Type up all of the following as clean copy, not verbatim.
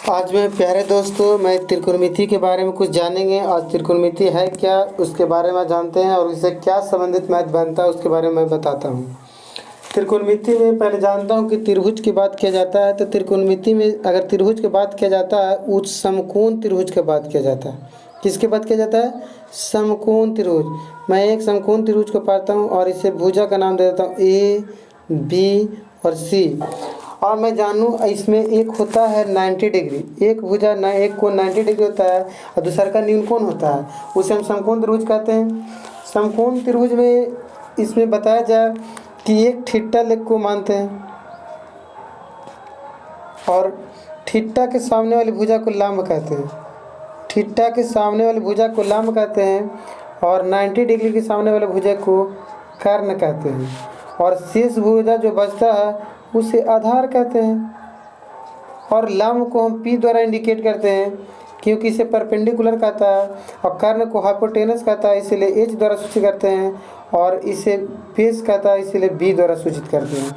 आज मेरे प्यारे दोस्तों मैं त्रिकोणमिति के बारे में कुछ जानेंगे। आज त्रिकोणमिति है क्या उसके बारे में जानते हैं और इससे क्या संबंधित मैथ बनता है उसके बारे में मैं बताता हूँ। त्रिकोणमिति में पहले जानता हूँ कि त्रिभुज की बात किया जाता है, तो त्रिकोणमिति में अगर त्रिभुज की बात किया जाता है उच्च समकोण त्रिभुज की बात किया जाता है। किसकी बात किया जाता है? समकोण त्रिभुज। मैं एक समकोण त्रिभुज को पाता हूँ और इसे भुजा का नाम दे देता हूँ ए, बी और सी। और मैं जानूँ इसमें एक होता है 90 डिग्री, एक भुजा एक कोण 90 डिग्री होता है और दूसरा का न्यून कोण होता है, उसे हम समकोण त्रिभुज कहते हैं। समकोण त्रिभुज में इसमें बताया जाए कि एक थीटा लेख को मानते हैं और थीटा के सामने वाली भुजा को लंब कहते हैं। थीटा के सामने वाली भुजा को लंब कहते हैं और 90 डिग्री के सामने वाले भुजा को कर्ण कहते हैं और शेष भुजा जो बचता है उसे आधार कहते हैं। और लंब को हम P द्वारा इंडिकेट करते हैं क्योंकि इसे परपेंडिकुलर कहता है और कर्ण को हाइपोटेनस कहता है, इसीलिए H द्वारा सूचित करते हैं और इसे बेस कहता है, इसीलिए B द्वारा सूचित करते हैं।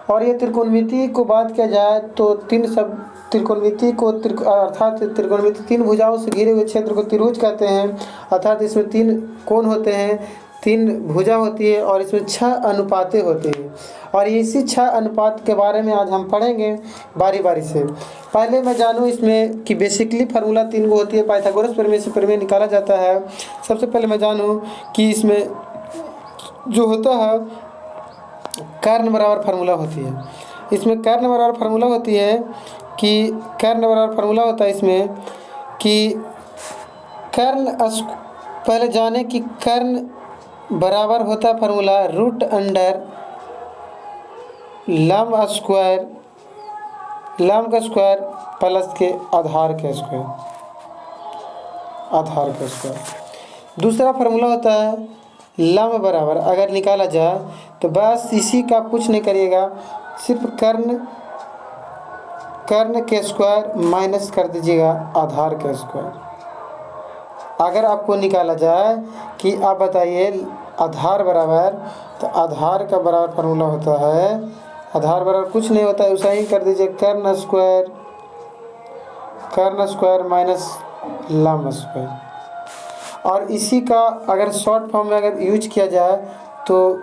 और ये त्रिकोणमिति को बात किया जाए तो त्रिकोणमिति को अर्थात त्रिकोणमिति तीन भुजाओं से घिरे हुए क्षेत्र को त्रिभुज कहते हैं। अर्थात इसमें तीन कोण होते हैं, तीन भुजा होती है और इसमें 6 अनुपातें होती हैं और इसी 6 अनुपात के बारे में आज हम पढ़ेंगे बारी बारी से। पहले मैं जानूँ इसमें कि बेसिकली फार्मूला 3 को होती है, पाइथागोरस प्रमेय से प्रमेय निकाला जाता है। सबसे पहले मैं जानूँ कि इसमें जो होता है कर्ण बराबर फार्मूला होती है। इसमें कर्ण बराबर फार्मूला होती है कि कर्ण बराबर फार्मूला होता है इसमें कि कर्ण पहले जाने कि कर्ण बराबर होता है फार्मूला रूट अंडर लंब का स्क्वायर प्लस के आधार का स्क्वायर। दूसरा फार्मूला होता है लंब बराबर, अगर निकाला जाए तो बस इसी का कुछ नहीं करिएगा, सिर्फ कर्ण के स्क्वायर माइनस कर दीजिएगा आधार का स्क्वायर। अगर आपको निकाला जाए कि आप बताइए आधार बराबर, तो आधार का बराबर फार्मूला होता है, आधार बराबर कुछ नहीं होता है, उसे ही कर दीजिए कर्ण स्क्वायर माइनस लंब स्क्वायर। और इसी का अगर शॉर्ट फॉर्म में अगर यूज किया जाए तो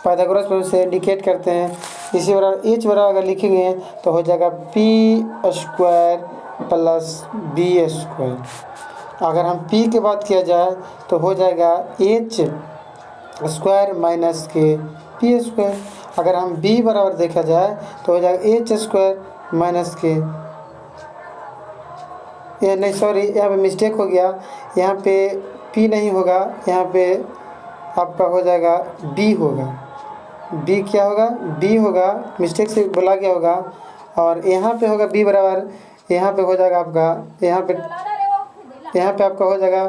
पाइथागोरस प्रमेय से इंडिकेट करते हैं, इसी बराबर H बराबर अगर लिखेंगे तो हो जाएगा P square plus B square. अगर हम P की बात किया जाए तो हो जाएगा H स्क्वायर माइनस के P स्क्वायर। अगर हम B बराबर देखा जाए तो हो जाएगा H स्क्वायर माइनस के नहीं सॉरी यहाँ पे मिस्टेक हो गया, यहाँ पे P नहीं होगा, यहाँ पे आपका हो जाएगा B होगा। B क्या होगा? B होगा, मिस्टेक से बोला गया होगा। और यहाँ पे होगा B बराबर, यहाँ पे हो जाएगा आपका यहाँ पे आपका हो जाएगा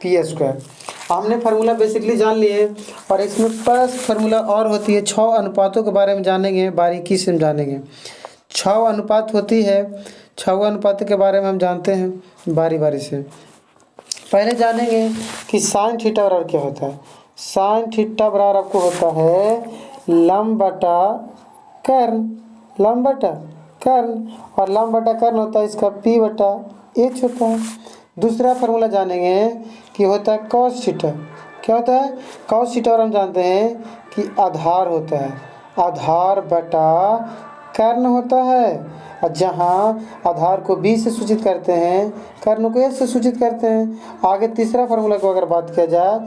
P स्क्वायर। हमने फार्मूला बेसिकली जान लिए और इसमें प्लस फार्मूला और होती है। 6 अनुपातों के बारे में जानेंगे, बारीकी से जानेंगे। 6 अनुपात होती है, 6 अनुपात के बारे में हम जानते हैं बारी बारी से। पहले जानेंगे कि साइन थीटा बराबर क्या होता है। साइन थीटा बराबर आपको होता है लंब बटा कर्ण, लंब बटा कर्ण, और लंब बटा कर्ण होता है इसका P बटा H होता है। दूसरा फार्मूला जानेंगे कि होता है कॉस थीटा। क्या होता है? Cos theta. और हम जानते हैं कि आधार होता है, आधार बटा कर्ण होता है, और जहाँ आधार को B से सूचित करते हैं, कर्ण को H से सूचित करते हैं। आगे तीसरा फार्मूला को अगर बात किया जाए,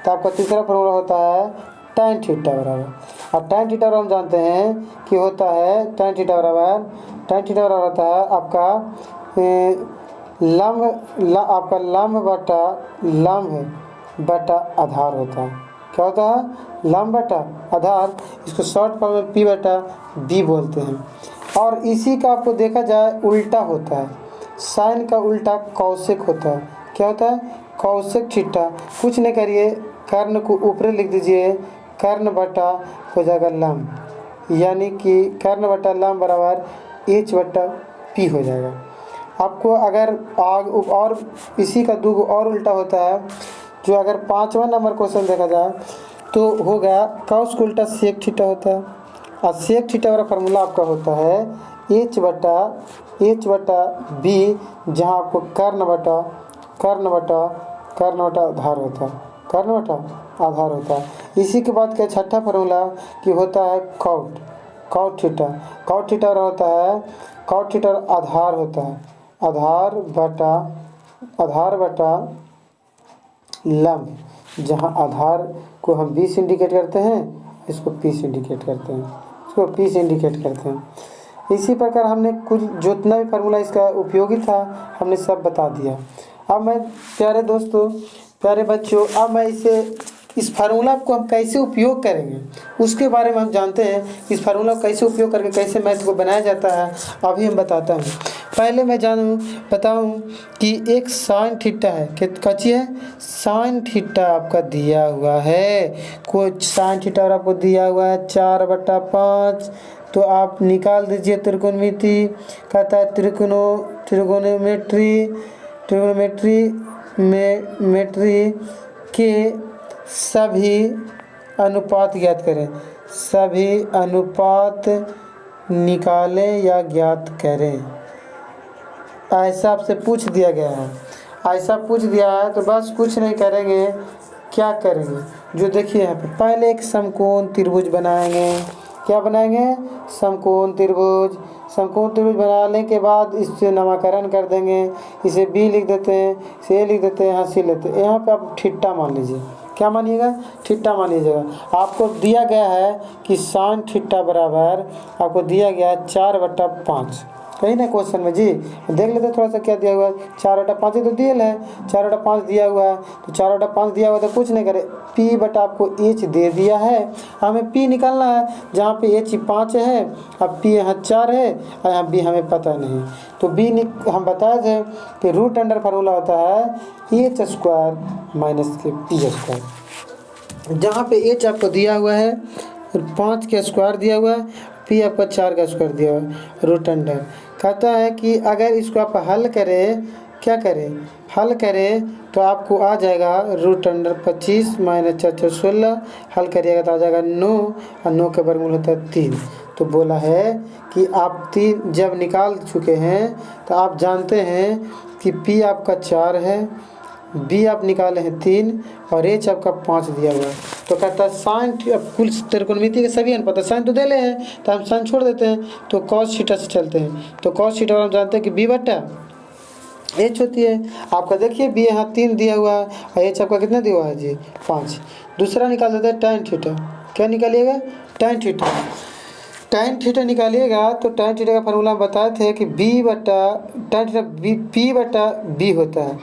तो आपका तीसरा फार्मूला होता है tan थीटा बराबर। और tan थीटा हम जानते हैं कि होता है tan थीटा बराबर होता है आपका लंब बटा आधार होता है। क्या होता है? लंब बटा आधार, इसको शॉर्ट फॉर्म में P बटा B बोलते हैं। और इसी का आपको देखा जाए उल्टा होता है, साइन का उल्टा कौशिक होता है। क्या होता है? कौशिक थीटा। कुछ नहीं करिए, कर्ण को ऊपर लिख दीजिए, कर्ण बटा हो जाएगा लंब, यानी कि कर्ण बटा लंब बराबर H बटा P हो जाएगा। आपको अगर और इसी का 2 और उल्टा होता है, जो अगर 5वां नंबर क्वेश्चन देखा जाए तो हो गया कॉस को उल्टा सेक थीटा होता है। और सेक थीटा वाला फार्मूला आपका होता है एच बटा बी, जहाँ आपको कर्ण बटा आधार होता है, कर्ण बटा आधार होता है। इसी के बाद क्या छठा फार्मूला कि होता है कॉट थीटा होता है, कॉट थीटा आधार होता है, आधार बटा लंब, जहाँ आधार को हम बी से इंडिकेट करते हैं, इसको पी से इंडिकेट करते हैं, इसी प्रकार हमने कुछ जितना भी फार्मूला इसका उपयोगी था हमने सब बता दिया। अब मैं प्यारे दोस्तों, प्यारे बच्चों, अब मैं इस फार्मूला को हम कैसे उपयोग करेंगे उसके बारे में हम जानते हैं। इस फार्मूला को कैसे उपयोग करके कैसे मैथ को बनाया जाता है अभी हम बताता हूँ। पहले मैं बताऊँ कि एक साइन थीटा है, कच्ची है साइन थीटा आपका दिया हुआ है, कुछ साइन थीटा और आपको दिया हुआ है 4/5। तो आप निकाल दीजिए त्रिकोणमिति, कहता है ट्रिग्नोमेट्री के सभी अनुपात ज्ञात करें, सभी अनुपात निकालें या ज्ञात करें। ऐसा आपसे पूछ दिया गया है, ऐसा पूछ दिया है तो बस कुछ नहीं करेंगे, क्या करेंगे जो देखिए यहाँ पे पहले एक समकोण त्रिभुज बनाएंगे। क्या बनाएंगे? समकोण त्रिभुज बनाने के बाद इससे नामकरण कर देंगे, इसे बी लिख देते हैं, इसे ए लिख देते हैं, यहाँ सी लेते हैं। यहाँ पे आप थीटा मान लीजिए, क्या मानिएगा? थीटा मान लीजिएगा। आपको दिया गया है कि साइन थीटा बराबर आपको दिया गया है 4/5, कहीं ना क्वेश्चन में जी देख लेते थोड़ा सा क्या दिया हुआ है, 4/5 ही तो दिया है, 4/5 दिया हुआ है, तो 4/5 दिया हुआ तो कुछ नहीं करे, P बटा आपको H दे दिया है, हमें P निकालना है, जहाँ पे H 5 है, अब P यहाँ 4 है और यहाँ B हमें पता नहीं, तो B हम बताए थे कि रूट अंडर फार्मूला होता है H स्क्वायर माइनस के P स्क्वायर, जहाँ पे H आपको दिया हुआ है 5 का स्क्वायर दिया हुआ है, P आपका 4 का स्क्वायर दिया हुआ है, रूट अंडर। कहता है कि अगर इसको आप हल करें, क्या करें? हल करें तो आपको आ जाएगा रूट अंडर 25 माइनस 4 16, हल करिएगा तो आ जाएगा 9 और 9 का वर्गमूल होता है 3। तो बोला है कि आप 3 जब निकाल चुके हैं तो आप जानते हैं कि P आपका 4 है, B आप निकाले हैं 3 और H आपका 5 दिया हुआ है। तो कहता है साइन कुल त्रिकोणमिति के सभी अनुपात साइन तो दे ले हैं, तो हम साइन छोड़ देते हैं, तो कॉस थीटा से चलते हैं। तो कॉस थीटा हम जानते हैं कि B बटा H होती है। आपका देखिए B यहाँ 3 दिया हुआ है और H आपका कितना दिया हुआ है जी 5। दूसरा निकाल देते हैं tan थीटा। क्या निकालिएगा? tan थीटा निकालिएगा तो tan थीटा का फार्मूला हम बताए थे कि B बटा tan थीटा P बटा B होता है,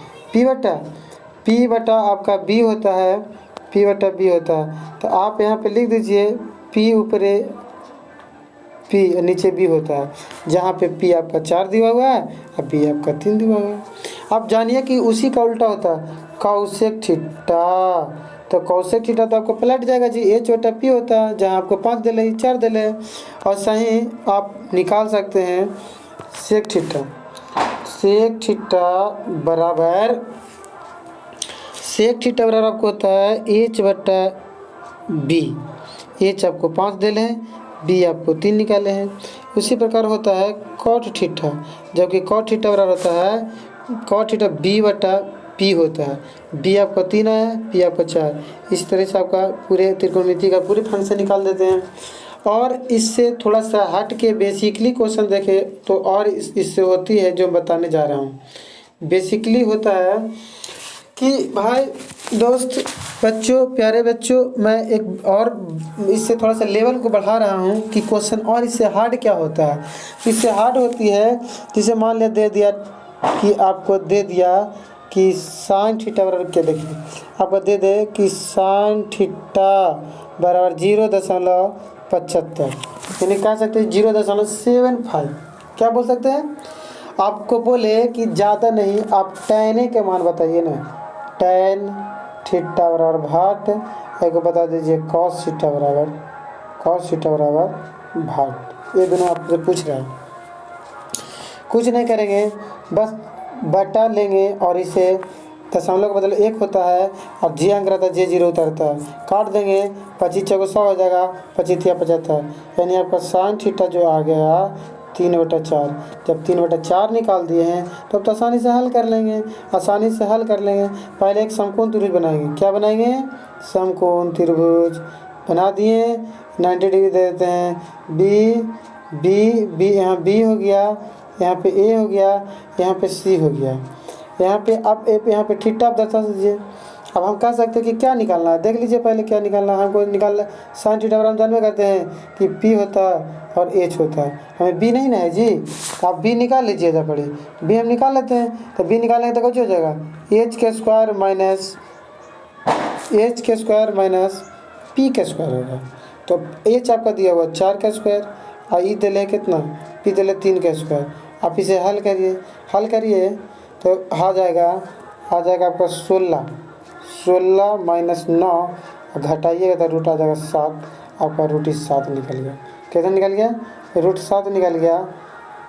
P बटा आपका B होता है, P बटा B होता है। तो आप यहाँ पे लिख दीजिए P ऊपरे P नीचे B होता है, जहाँ पे P आपका 4 दिया हुआ है और B आपका 3 दिया हुआ है। अब जानिए कि उसी का उल्टा होता है कॉसेक थीटा। तो कॉसेक थीटा तो आपको पलट जाएगा जी, H बटा P होता है, जहाँ आपको 5 दे ले 4 दे ले, और सही आप निकाल सकते हैं सेक थीटा। सेक थीटा बराबर आपको होता है H बटा B। H आपको 5 दे लें, B आपको 3 निकाले हैं। उसी प्रकार होता है कॉट थीटा, जबकि कॉट थीटा बराबर होता है कॉट थीटा B बटा P होता है, B आपका 3 आया, P आपका 4। इस तरह से आपका पूरे त्रिकोणमिति का पूरे फंक्शन निकाल देते हैं। और इससे थोड़ा सा हट के बेसिकली क्वेश्चन देखें तो और इससे होती है जो बताने जा रहा हूँ। बेसिकली होता है कि भाई दोस्त बच्चों, प्यारे बच्चों, मैं एक और इससे थोड़ा सा लेवल को बढ़ा रहा हूँ कि क्वेश्चन और इससे हार्ड क्या होता है। इससे हार्ड होती है जिसे मान लिया दे दिया कि आपको दे दिया कि साइन थीटा बराबर क्या, देखिए आपको दे दे कि साइन थीटा बराबर 0.75, यानी कह सकते हैं 0.75। क्या बोल सकते हैं? आपको बोले कि ज़्यादा नहीं, आप tan के मान बताइए ना, tan थीटा बराबर भाट, एक बता दीजिए cos थीटा बराबर भाट। ये दोनों आपसे पूछ रहा है, कुछ नहीं करेंगे, बस बटा लेंगे और इसे दशमलव का बदल 1 होता है और J अंक रहता है, J 0 उतरता है, काट देंगे, 25 चौको 100 हो जाएगा, 25 या 75, यानी आपका साइन थीटा जो आ गया 3/4। जब 3/4 निकाल दिए हैं तो अब तो आसानी से हल कर लेंगे, पहले एक समकोण त्रिभुज बनाएंगे। क्या बनाएंगे? समकोण त्रिभुज बना दिए, 90 डिग्री दे देते हैं। बी यहाँ बी हो गया, यहाँ पे ए हो गया, यहाँ पे सी हो गया, यहाँ पे अब यहाँ पे थीटा आप दर्शा दीजिए। अब हम कह सकते हैं कि क्या निकालना है, देख लीजिए पहले क्या निकालना है। हमको निकालना साइन थीटा बराबर जानवे करते हैं कि पी होता है और एच होता है, हमें बी नहीं ना है जी। आप बी निकाल लीजिए, जब पड़ी बी हम निकाल लेते हैं। तो बी निकालेंगे तो कुछ हो जाएगा एच के स्क्वायर माइनस पी के स्क्वायर होगा। तो एच आपका दिया हुआ 4 का स्क्वायर और ई दिले कितना, पी दिले 3 का स्क्वायर। आप इसे हल करिए तो आ जाएगा आपका 16 माइनस 9 घटाइएगा तो रूट आ जाएगा 7। आपका √7 निकल गया। कितना निकल गया? √7 निकल गया।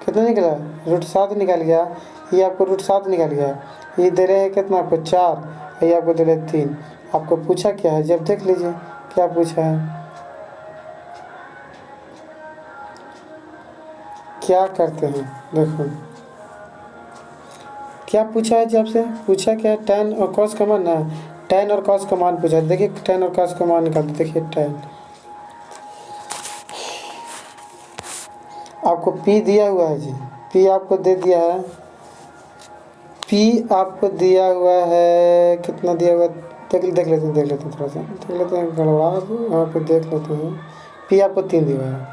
कितना निकला? √7 निकल गया। ये आपको √7 निकल गया। ये दे रहे हैं कितना आपको 4, ये आपको दे रहे 3। आपको पूछा क्या है, जब देख लीजिए क्या पूछा है। क्या करते हैं देखो, क्या पूछा है जी आपसे? पूछा क्या? tan और cos का मान ना, tan और cos का मान पूछा है। देखिए tan और cos का मान निकालते। देखिए tan आपको p दिया हुआ है जी, p आपको दे दिया है, p आपको दिया हुआ है, कितना दिया हुआ देख लेते हैं थोड़ा सा देख लेते हैं, गड़बड़ा यहाँ पे देख लेते हैं। p आपको 3 दिया हुआ है,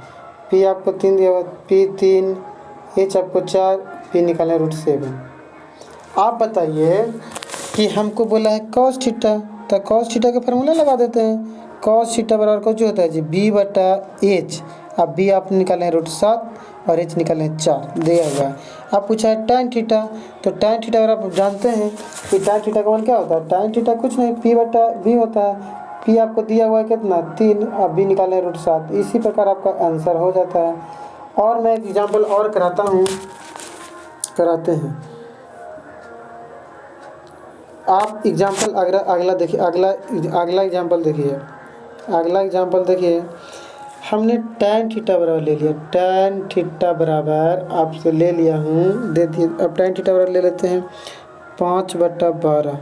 p आपको 3 दिया हुआ, p 3, h आपको 4, p निकालें √7। आप बताइए कि हमको बोला है cos थीटा, तो cos थीटा का फार्मूला लगा देते हैं। cos थीटा बराबर कुछ होता है जी b/h। अब b आप निकालें √7 और h निकालें 4 दिया हुआ है। अब पूछा है tan थीटा, तो tan थीटा अगर आप जानते हैं कि tan थीटा का मान क्या होता है, tan थीटा कुछ नहीं p/b होता है। p आपको दिया हुआ है कितना 3, अब b निकालें √7। इसी प्रकार आपका आंसर हो जाता है। और मैं एक एग्जाम्पल और कराते हैं। आप एग्जाम्पल अगला देखिए, अगला एग्जाम्पल देखिए। हमने tan थीटा बराबर ले लिया, tan थीटा बराबर आपसे ले लिया हूँ, दे दिए। अब tan थीटा बराबर ले लेते हैं 5/12।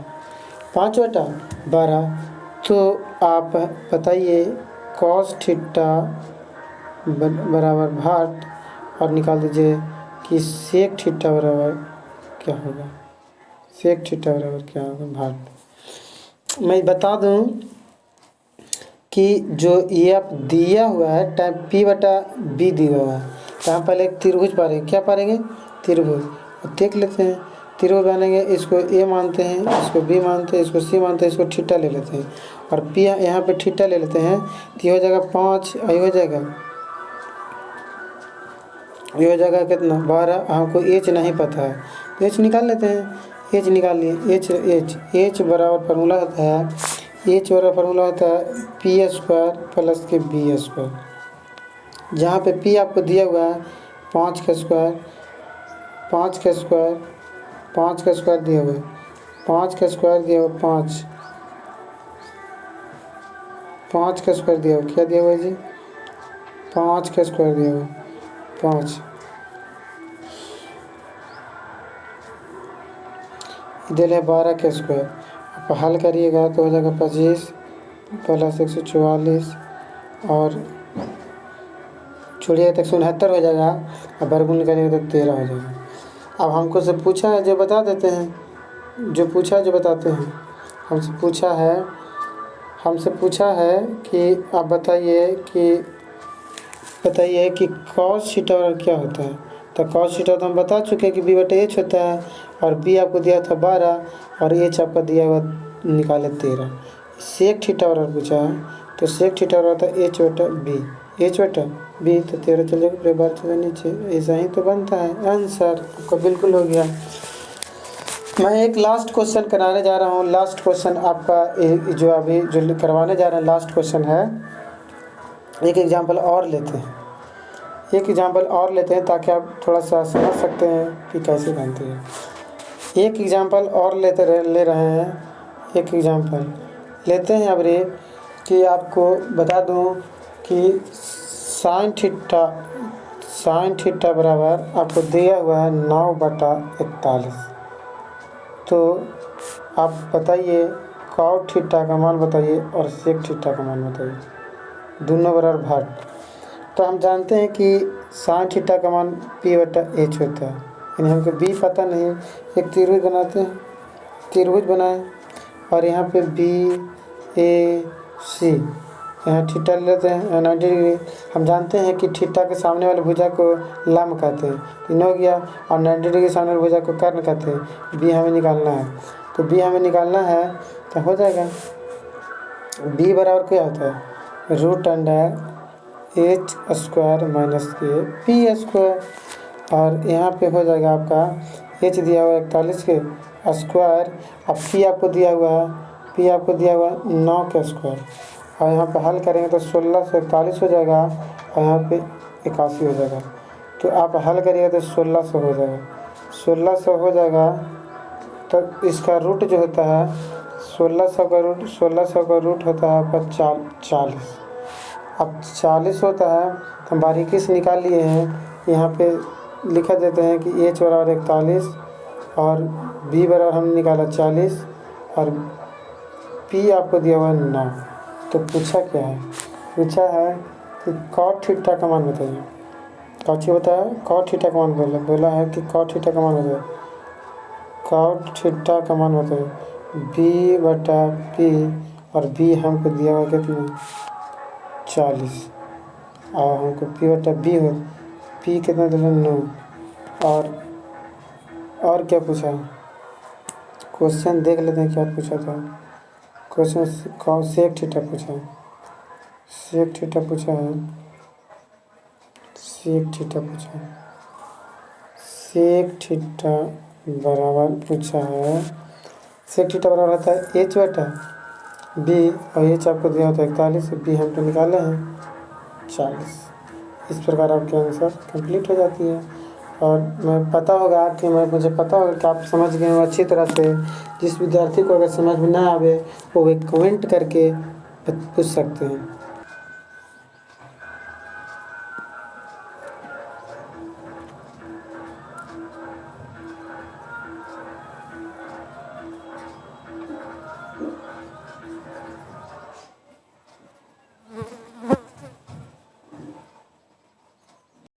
5/12 तो आप बताइए cos थीटा बराबर भाट और निकाल दीजिए कि sec थीटा बराबर क्या होगा। sec थीटा बराबर क्या होगा भाट। मैं बता दूं कि जो ये आप दिया हुआ है टाइम p/b दिया हुआ है, तो हम पहले एक त्रिभुज पारेंगे। क्या पारेंगे? त्रिभुज। देख लेते हैं त्रिभुज बनेंगे। इसको a मानते हैं, इसको b मानते हैं, इसको c मानते हैं, इसको थीटा ले लेते हैं और p यहाँ पे थीटा ले लेते हैं। तो ये हो जाएगा 5, ये हो जाएगा कितना 12। हमको h नहीं पता है तो h निकाल लेते हैं। h निकाल लिए, h बराबर फार्मूला होता है, p² प्लस के b²। जहाँ पे p आपको दिया हुआ है 5 का स्क्वायर दिया हुआ है, 5 का स्क्वायर दिया हुआ, 5 का स्क्वायर दिया हुआ। क्या दिया हुआ है जी? 5 का स्क्वायर दिया हुआ, 5 इधर है 12 का स्क्वायर। आप हल करिएगा तो हो जाएगा 25 प्लस 144 और छोड़िएगा तो 169 हो जाएगा और वर्गमूल करेंगे तो 13 हो जाएगा। अब हमको से पूछा है जो बता देते हैं, जो बताते हैं। हमसे पूछा है कि आप बताइए कि cos थीटा क्या होता है। तो cos थीटा तो हम बता चुके हैं कि b/h होता है और b आपको दिया था 12 और h आपका दिया हुआ निकाले 13। sec थीटा बराबर पूछा है, तो sec थीटा बराबर होता है h/b। तो 13 चल जाएगा, 12 चले नीचे, ऐसा ही तो बनता है। आंसर आपका बिल्कुल हो गया। मैं एक लास्ट क्वेश्चन कराने जा रहा हूँ। लास्ट क्वेश्चन आपका जो करवाने जा रहे हैं लास्ट क्वेश्चन है। एक एग्जांपल और लेते हैं ताकि आप थोड़ा सा समझ सकते हैं कि कैसे बनती है। एक एग्जांपल और ले रहे हैं। एक एग्जांपल लेते हैं अब रे कि आपको बता दूं कि साइन थीटा बराबर आपको दिया हुआ है 9/41। तो आप बताइए कॉट थीटा का मान बताइए और सेक थीटा का मान बताइए, दोनों बराबर भाग। तो हम जानते हैं कि साइन थीटा का मान P/H होता है, यानी हमको B पता नहीं। एक त्रिभुज बनाते हैं, त्रिभुज बनाएं और यहाँ पे BAC, यहाँ थीटा ले लेते हैं 90 डिग्री। हम जानते हैं कि थीटा के सामने वाली भुजा को लंब कहते हैं, तीन हो गया, और 90 डिग्री सामने वाली भुजा को कर्ण कहते हैं। B हमें निकालना है, तो B हमें निकालना है तो हो जाएगा B बराबर क्या होता है, √H² - और यहाँ पे हो जाएगा आपका H दिया हुआ 41 के स्क्वायर, अब P आपको दिया हुआ है, P आपको दिया हुआ 9 के स्क्वायर, और यहाँ पे हल करेंगे तो 16 से 41 हो जाएगा और यहाँ पे 81 हो जाएगा। तो आप हल करिएगा तो 1600 हो जाएगा, 1600 हो जाएगा। तो इसका रूट जो होता है 1600 का रूट होता है आपका 40। अब 40 होता है तो हम बारीकी से निकाल लिए हैं। यहाँ पे लिखा देते हैं कि H बराबर 41 और B बराबर हमने निकाला 40 और P आपको दिया हुआ है 9। तो पूछा क्या है, पूछा है कि कॉट थीटा का मान बताइए। कौची होता है, कॉट थीटा का मान बोला है कि कॉट थीटा का मान बताइए, कॉट थीटा का मान बताइए B/P, और B हमको दिया हुआ कितना 40, और हमको P/B हो, P कितना दिया 9। और क्या पूछा है, क्वेश्चन देख लेते हैं क्या पूछा था। क्वेश्चन सेक थीटा पूछा है, सेक थीटा पूछा है, सेक थीटा पूछा है, सेक थीटा बराबर पूछा है, सेक थीटा बराबर होता है H/B, और H आपको दिया होता है 41, B हम तो निकाले हैं 40। इस प्रकार आपके आंसर कंप्लीट हो जाती है। और मुझे पता होगा कि आप समझ गए हो अच्छी तरह से। जिस विद्यार्थी को अगर समझ में ना आवे वो एक कमेंट करके पूछ सकते हैं।